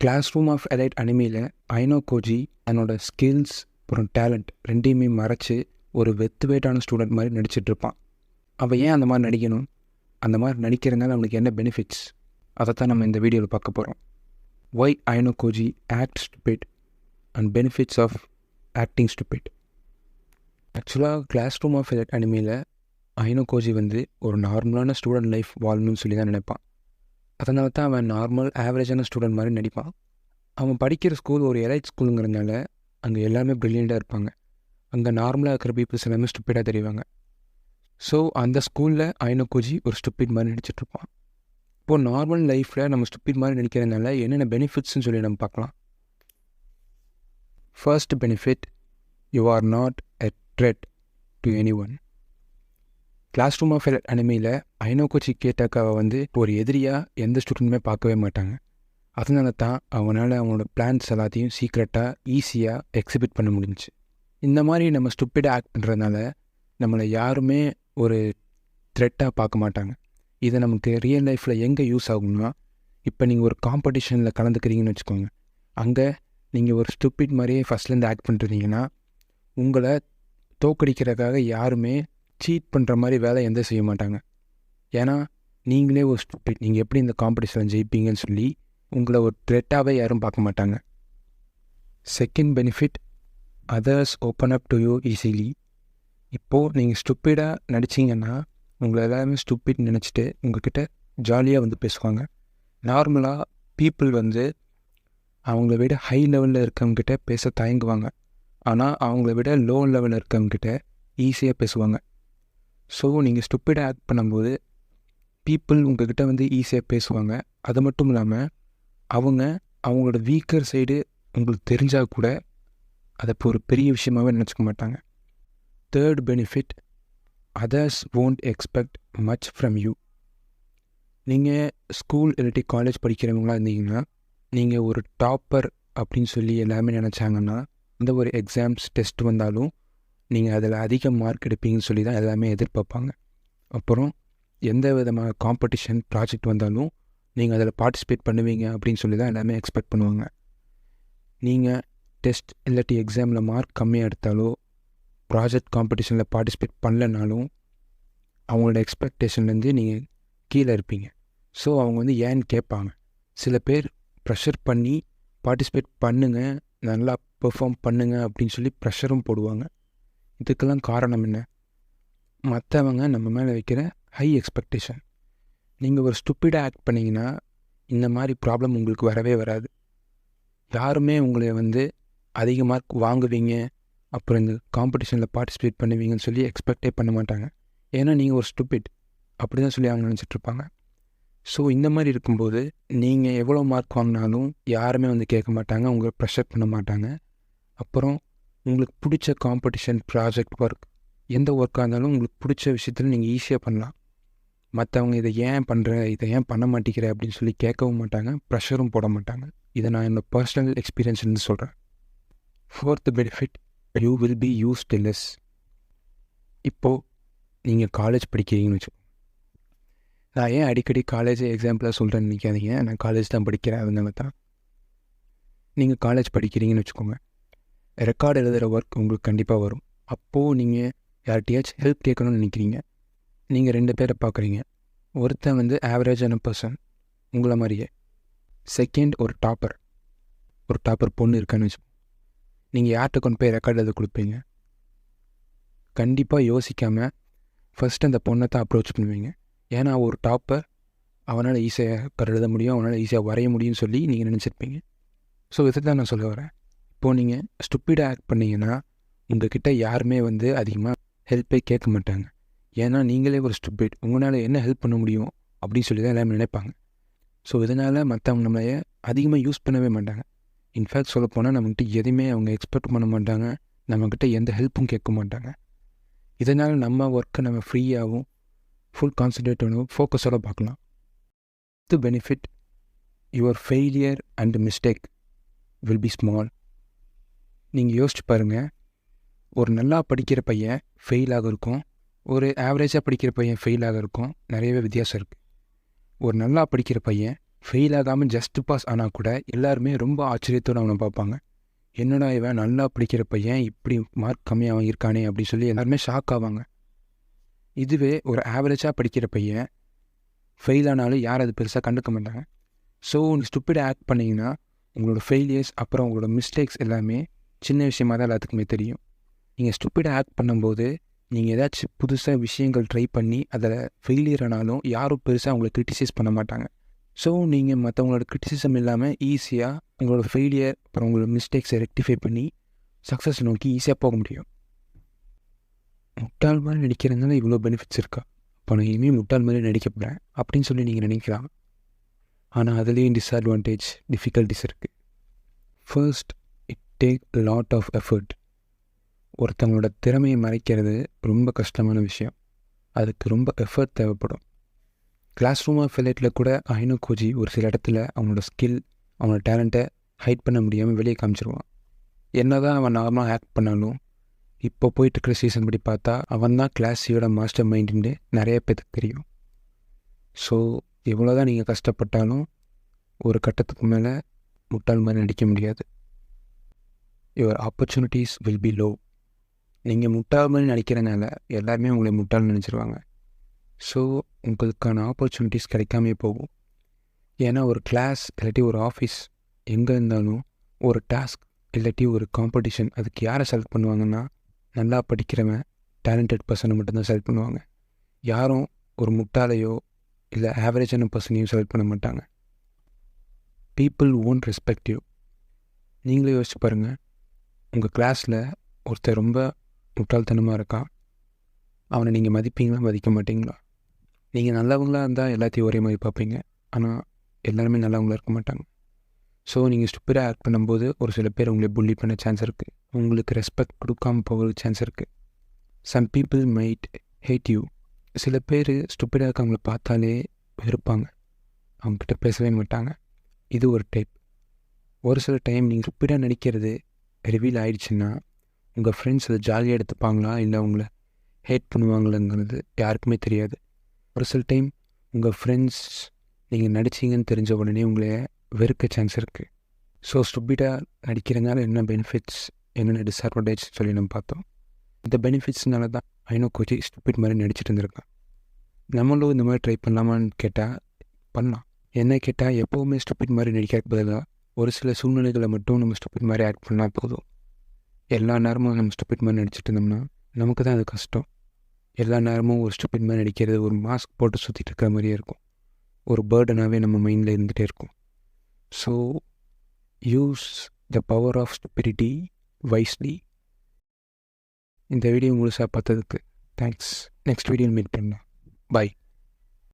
Class room of elite அனிமியில் Ayanokoji தன்னோட skills அப்புறம் டேலண்ட் ரெண்டையுமே மறைச்சி ஒரு வெயிட்டான ஸ்டூடெண்ட் மாதிரி நடிச்சிட்ருப்பான். அவன் ஏன் அந்த மாதிரி நடிக்கணும், அந்த மாதிரி நடிக்கிறதுனால அவனுக்கு என்ன பெனிஃபிட்ஸ், அதைத்தான் நம்ம இந்த வீடியோவில் பார்க்க போகிறோம். Why Ayanokoji act stupid and benefits of acting stupid. ஆக்சுவலாக கிளாஸ் ரூம் ஆஃப் எலைட் அனிமியில் ஐனோ கோஜி ஒரு நார்மலான ஸ்டூடெண்ட் லைஃப் வாழணும்னு சொல்லி தான் நினைப்பான். அதனால தான் அவன் நார்மல் ஆவரேஜான ஸ்டூடெண்ட் மாதிரி நடிப்பான். அவன் படிக்கிற ஸ்கூல் ஒரு எலைட் ஸ்கூலுங்கிறதுனால அங்கே எல்லாருமே ப்ரில்லியண்ட்டாக இருப்பாங்க. அங்கே நார்மலாக இருக்கிற பீப்புள்ஸ் எல்லாமே ஸ்டூப்பிடாக தெரிவாங்க. ஸோ அந்த ஸ்கூலில் ஐனோ கோஜி ஒரு ஸ்டூப்பிட் மாதிரி நடிச்சிட்ருப்பான். இப்போது நார்மல் லைஃப்பில் நம்ம ஸ்டூப்பிட் மாதிரி நடிக்கிறதுனால என்னென்ன பெனிஃபிட்ஸ்னு சொல்லி நம்ம பார்க்கலாம். First benefit, you are not a threat to any one. Class room of elite அனிமியில் ஐனோ கோஜி கேட்டாக்காவை ஒரு எதிரியாக எந்த ஸ்டூடெண்ட்டுமே பார்க்கவே மாட்டாங்க. அதனால தான் அவனால் அவனோட பிளான்ஸ் எல்லாத்தையும் சீக்ரெட்டாக ஈஸியாக எக்ஸிபிட் பண்ண முடிஞ்சிச்சு. இந்த மாதிரி நம்ம ஸ்டூப்பிடாக ஆக்ட் பண்ணுறதுனால நம்மளை யாருமே ஒரு த்ரெட்டாக பார்க்க மாட்டாங்க. இதை நமக்கு ரியல் லைஃப்பில் எங்கே யூஸ் ஆகும்னா, இப்போ நீங்கள் ஒரு காம்படிஷனில் கலந்துக்கிறீங்கன்னு வச்சுக்கோங்க. அங்கே நீங்கள் ஒரு ஸ்டூப்பிட் மாதிரியே ஃபஸ்ட்லேருந்து ஆக்ட் பண்ணிருந்தீங்கன்னா உங்களை தோக்கடிக்கிறதுக்காக யாருமே சீட் பண்ணுற மாதிரி வேலை எந்த செய்ய மாட்டாங்க. ஏன்னா நீங்களே ஒரு ஸ்டூப்பிட், நீங்கள் எப்படி இந்த காம்படிஷனில் ஜெயிப்பீங்கன்னு சொல்லி உங்களை ஒரு த்ரெட்டாகவே யாரும் பார்க்க மாட்டாங்க. Second benefit, others open up to you easily. இப்போது நீங்கள் ஸ்டூப்பிடாக நடிச்சிங்கன்னா உங்களை எல்லாருமே ஸ்டூப்பிட் நினச்சிட்டு உங்கள்கிட்ட ஜாலியாக பேசுவாங்க. நார்மலாக பீப்புள் அவங்கள விட ஹை லெவலில் இருக்கவங்ககிட்ட பேச தயங்குவாங்க. ஆனால் அவங்கள விட லோ லெவலில் இருக்கவங்ககிட்ட ஈஸியாக பேசுவாங்க. ஸோ நீங்கள் ஸ்டூப்பிடாக ஆக்ட் பண்ணும்போது பீப்புள் உங்கள்கிட்ட ஈஸியாக பேசுவாங்க. அது மட்டும் இல்லாமல் அவங்களோட வீக்கர் சைடு உங்களுக்கு தெரிஞ்சால் கூட அதை இப்போ ஒரு பெரிய விஷயமாகவே நினச்சிக்க மாட்டாங்க. Third benefit, others won't expect much from you. நீங்கள் ஸ்கூல் இல்லாட்டி காலேஜ் படிக்கிறவங்களாக இருந்தீங்கன்னா நீங்கள் ஒரு டாப்பர் அப்படின்னு சொல்லி எல்லாமே நினச்சாங்கன்னா இந்த ஒரு எக்ஸாம்ஸ் டெஸ்ட் வந்தாலும் நீங்கள் அதில் அதிக மார்க் எடுப்பீங்கன்னு சொல்லி தான் எல்லாமே எதிர்பார்ப்பாங்க. அப்புறம் எந்த விதமான காம்படிஷன் ப்ராஜெக்ட் வந்தாலும் நீங்கள் அதில் பார்ட்டிசிபேட் பண்ணுவீங்க அப்படின்னு சொல்லி தான் எல்லாமே எக்ஸ்பெக்ட் பண்ணுவாங்க. நீங்கள் டெஸ்ட் இல்லாட்டி எக்ஸாமில் மார்க் கம்மியாக எடுத்தாலோ ப்ராஜெக்ட் காம்படிஷனில் பார்ட்டிசிபேட் பண்ணலனாலும் அவங்களோட எக்ஸ்பெக்டேஷன்லேருந்து நீங்கள் கீழே இருப்பீங்க. ஸோ அவங்க ஏன்னு கேட்பாங்க. சில பேர் ப்ரெஷர் பண்ணி பார்ட்டிசிபேட் பண்ணுங்கள், நல்லா பெர்ஃபார்ம் பண்ணுங்கள் அப்படின்னு சொல்லி ப்ரெஷரும் போடுவாங்க. இதுக்கெல்லாம் காரணம் என்ன? மற்றவங்க நம்ம மேலே வைக்கிற ஹை எக்ஸ்பெக்டேஷன். நீங்கள் ஒரு ஸ்டூப்பிடாக ஆக்ட் பண்ணிங்கன்னா இந்த மாதிரி ப்ராப்ளம் உங்களுக்கு வரவே வராது. யாருமே உங்களை அதிக மார்க் வாங்குவீங்க அப்புறம் இந்த காம்படிஷனில் பார்ட்டிசிபேட் பண்ணுவீங்கன்னு சொல்லி எக்ஸ்பெக்டே பண்ண மாட்டாங்க. ஏன்னா நீங்கள் ஒரு ஸ்டூப்பிட் அப்படி தான் சொல்லி அவங்க நினச்சிட்ருப்பாங்க. ஸோ இந்த மாதிரி இருக்கும்போது நீங்கள் எவ்வளோ மார்க் வாங்கினாலும் யாருமே கேட்க மாட்டாங்க, உங்களை ப்ரெஷர் பண்ண மாட்டாங்க. அப்புறம் உங்களுக்கு பிடிச்ச காம்படிஷன், ப்ராஜெக்ட் ஒர்க், எந்த ஒர்க்காக இருந்தாலும் உங்களுக்கு பிடிச்ச விஷயத்தில் நீங்கள் ஈஸியாக பண்ணலாம். மற்றவங்க இதை ஏன் பண்ணுற, இதை ஏன் பண்ண மாட்டேங்கிற அப்படின்னு சொல்லி கேட்கவும் மாட்டாங்க, ப்ரெஷரும் போட மாட்டாங்க. இதை நான் என்னோடய பர்சனல் எக்ஸ்பீரியன்ஸ்லேருந்து சொல்கிறேன். Fourth benefit, you will be used less. இப்போது நீங்கள் காலேஜ் படிக்கிறீங்கன்னு வச்சுக்கோங்க. நான் ஏன் அடிக்கடி காலேஜ் எக்ஸாம்பிளாக சொல்கிறேன்னு நினைக்காதீங்க, நான் காலேஜ் தான் படிக்கிறேன். அதனால தான் நீங்கள் காலேஜ் படிக்கிறீங்கன்னு வச்சுக்கோங்க. ரெக்கார்டு எழுதுகிற ஒர்க் உங்களுக்கு கண்டிப்பாக வரும். அப்போது நீங்கள் யார்கிட்டையாச்சும் ஹெல்ப் கேட்கணும்னு நினைக்கிறீங்க. நீங்கள் 2 பேரை பார்க்குறீங்க. ஒருத்தன் ஆவரேஜான பர்சன் உங்களை மாதிரியே, செகண்ட் ஒரு டாப்பர் பொண்ணு இருக்கான்னு வச்சுக்கோங்க. நீங்கள் யார்கிட்ட கொண்டு போய் ரெக்கார்டு எழுத கொடுப்பீங்க? கண்டிப்பாக யோசிக்காமல் ஃபஸ்ட்டு அந்த பொண்ணை தான் அப்ரோச் பண்ணுவீங்க. ஏன்னா ஒரு டாப்பர், அவனால் ஈஸியாக எழுத முடியும், அவனால் ஈஸியாக வரைய முடியும்னு சொல்லி நீங்கள் நினச்சிருப்பீங்க. ஸோ இதை தான் நான் சொல்ல வரேன். இப்போது நீங்கள் ஸ்டூப்பிடாக ஆக்ட் பண்ணிங்கன்னா உங்கள்கிட்ட யாருமே அதிகமாக ஹெல்ப்பே கேட்க மாட்டாங்க. ஏன்னா நீங்களே ஒரு ஸ்டூப்பிட், உங்களால் என்ன ஹெல்ப் பண்ண முடியும் அப்படின்னு சொல்லி தான் எல்லாமே நினைப்பாங்க. ஸோ இதனால் மற்றவங்க நம்மளைய அதிகமாக யூஸ் பண்ணவே மாட்டாங்க. இன்ஃபேக்ட் சொல்லப்போனால் நம்மக்கிட்ட எதுவுமே அவங்க எக்ஸ்பெக்ட் பண்ண மாட்டாங்க, நம்மக்கிட்ட எந்த ஹெல்ப்பும் கேட்க மாட்டாங்க. இதனால் நம்ம ஒர்க்கை நம்ம ஃப்ரீயாகவும் ஃபுல் கான்சன்ட்ரேட்டாகவும் ஃபோக்கஸோடு பார்க்கலாம். தி benefit, your failure and mistake will be small. நீங்கள் யோசிச்சு பாருங்கள், ஒரு நல்லா படிக்கிற பையன் ஃபெயிலாக இருக்கும், ஒரு ஆவரேஜாக படிக்கிற பையன் ஃபெயிலாக இருக்கும், நிறையவே வித்தியாசம் இருக்குது. ஒரு நல்லா படிக்கிற பையன் ஃபெயில் ஆகாமல் ஜஸ்ட் பாஸ் ஆனால் கூட எல்லாருமே ரொம்ப ஆச்சரியத்தோடு அவனை பார்ப்பாங்க. என்னடா இவன் நல்லா படிக்கிற பையன் இப்படி மார்க் கம்மியாக இருக்கானே அப்படின்னு சொல்லி எல்லாருமே ஷாக் ஆவாங்க. இதுவே ஒரு ஆவரேஜாக படிக்கிற பையன் ஃபெயில் ஆனாலும் யார் அது பெருசாக கண்டுக்க மாட்டாங்க. ஸோ நீங்கள் ஸ்டூப்பிடாக ஆக்ட் பண்ணிங்கன்னா உங்களோட ஃபெயிலியர்ஸ் அப்புறம் உங்களோட மிஸ்டேக்ஸ் எல்லாமே சின்ன விஷயமாக தான் எல்லாத்துக்குமே தெரியும். நீங்கள் ஸ்டூப்பிடாக ஆக்ட் பண்ணும்போது நீங்கள் ஏதாச்சும் புதுசாக விஷயங்கள் ட்ரை பண்ணி அதில் ஃபெயிலியர் ஆனாலும் யாரும் பெருசாக உங்களை கிரிட்டிசைஸ் பண்ண மாட்டாங்க. ஸோ நீங்கள் மற்றவங்களோட கிரிட்டிசிசம் இல்லாமல் ஈஸியாக உங்களோட ஃபெயிலியர் அப்புறம் உங்களோட மிஸ்டேக்ஸை ரெக்டிஃபை பண்ணி சக்ஸஸ் நோக்கி ஈஸியாக போக முடியும். முட்டாள் மாதிரி நடிக்கிறதுனால இவ்வளோ பெனிஃபிட்ஸ் இருக்கா, இப்போ நான் இனிமேல் முட்டாள் மாதிரி நடிக்க போகிறேன் அப்படின்னு சொல்லி நீங்கள் நினைக்கலாம். ஆனால் அதுலேயும் டிஸ்அட்வான்டேஜ், டிஃபிகல்ட்டிஸ் இருக்குது. First, it take lot of effort. ஒருத்தவங்களோட திறமையை மறைக்கிறது ரொம்ப கஷ்டமான விஷயம். அதுக்கு ரொம்ப எஃபர்ட் தேவைப்படும். கிளாஸ் ரூம் ஆஃப் ஃபெயிலியரில் கூட ஐனோ கோஜி ஒரு சில இடத்துல அவனோட ஸ்கில், அவனோட டேலண்ட்டை ஹைட் பண்ண முடியாமல் வெளியே காமிச்சிருவான். என்ன தான் அவன் நார்மலாக ஆக்ட் பண்ணாலும் இப்போ போயிட்டுருக்கிற சீசன் படி பார்த்தா அவன் தான் கிளாஸியோட மாஸ்டர் மைண்டுன்னு நிறைய பேருக்கு தெரியும். ஸோ எவ்வளோ தான் நீங்கள் கஷ்டப்பட்டாலும் ஒரு கட்டத்துக்கு மேலே முட்டாள் மாதிரி நடிக்க முடியாது. Your opportunities will be low. நீங்கள் முட்டாள் மாதிரி நடிக்கிறனால எல்லாருமே உங்களை முட்டாள்னு நினச்சிருவாங்க. ஸோ உங்களுக்கான ஆப்பர்ச்சுனிட்டிஸ் கிடைக்காமே போகும். ஏன்னா ஒரு கிளாஸ் இல்லாட்டி ஒரு ஆஃபீஸ் எங்கே இருந்தாலும் ஒரு டாஸ்க் இல்லாட்டி ஒரு காம்படிஷன் அதுக்கு யாரை செலக்ட் பண்ணுவாங்கன்னா நல்லா படிக்கிறவன் டேலண்டட் பர்சனை மட்டும்தான் செலக்ட் பண்ணுவாங்க. யாரும் ஒரு முட்டாளையோ இல்லை ஆவரேஜான பர்சனையும் செலக்ட் பண்ண மாட்டாங்க. People won't respect you. நீங்களே யோசிச்சு பாருங்கள், உங்கள் கிளாஸில் ஒருத்தர் ரொம்ப முட்டாள்தனமாக இருக்கான், அவனை நீங்கள் மதிப்பீங்களா மதிக்க மாட்டிங்களா? நீங்கள் நல்லவங்களாக இருந்தால் எல்லாத்தையும் ஒரே மாதிரி பார்ப்பீங்க, ஆனால் எல்லாருமே நல்லவங்களாக இருக்க மாட்டாங்க. ஸோ நீங்கள் ஸ்டூப்பிடாக ஆக்ட் பண்ணும்போது ஒரு சில பேர் உங்களை புள்ளி பண்ண சான்ஸ் இருக்குது, உங்களுக்கு ரெஸ்பெக்ட் கொடுக்காமல் போகிற சான்ஸ் இருக்குது. Some people might hate you. சில பேர் ஸ்டூப்பிடாக இருக்கவங்கள பார்த்தாலே வெறுப்பாங்க, அவங்ககிட்ட பேசவே மாட்டாங்க. இது ஒரு டைப். ஒரு சில டைம் நீங்கள் ஸ்டூப்பிடாக நடிக்கிறது ரிவீல் ஆகிடுச்சுன்னா உங்கள் ஃப்ரெண்ட்ஸ் அதை ஜாலியாக எடுத்துப்பாங்களா இல்லை உங்களை ஹேட் பண்ணுவாங்களாங்கிறது யாருக்குமே தெரியாது. ஒரு சில டைம் உங்கள் ஃப்ரெண்ட்ஸ் நீங்கள் நடிச்சிங்கன்னு தெரிஞ்ச உடனே உங்களை வெறுக்க சான்ஸ் இருக்குது. ஸோ ஸ்டூப்பிடாக நடிக்கிறதுனால என்ன பெனிஃபிட்ஸ், என்னென்ன டிஸ்அட்வான்டேஜ் சொல்லி நம்ம பார்த்தோம். இந்த பெனிஃபிட்ஸ்னால தான் ஐனோ கோஜி ஸ்டூப்பிட் மாதிரி நடிச்சிட்டு இருந்திருக்கான். நம்மளும் இந்த மாதிரி ட்ரை பண்ணலாமான்னு கேட்டால் பண்ணலாம். என்ன கேட்டால் எப்போவுமே ஸ்டூப்பிட் மாதிரி நடிக்கிறதுக்கு பதிலாக ஒரு சில சூழ்நிலைகளை மட்டும் நம்ம ஸ்டூப்பிட் மாதிரி ஆக்ட் பண்ணால் போதும். எல்லா நேரமும் நம்ம ஸ்டூப்பிட் மாதிரி நடிச்சிட்டு இருந்தோம்னா நமக்கு தான் அது கஷ்டம். எல்லா நேரமும் ஒரு ஸ்டூப்பிட் மாதிரி நடிக்கிறது ஒரு மாஸ்க் போட்டு சுற்றிட்டு இருக்கிற மாதிரியே இருக்கும், ஒரு பேர்டனாகவே நம்ம மைண்டில் இருந்துகிட்டே இருக்கும். So use the power of stupidity wisely. இந்த வீடியோ முழுசாக பார்த்ததுக்கு தேங்க்ஸ். நெக்ஸ்ட் வீடியோ மீட் பண்ணலாம். பாய்.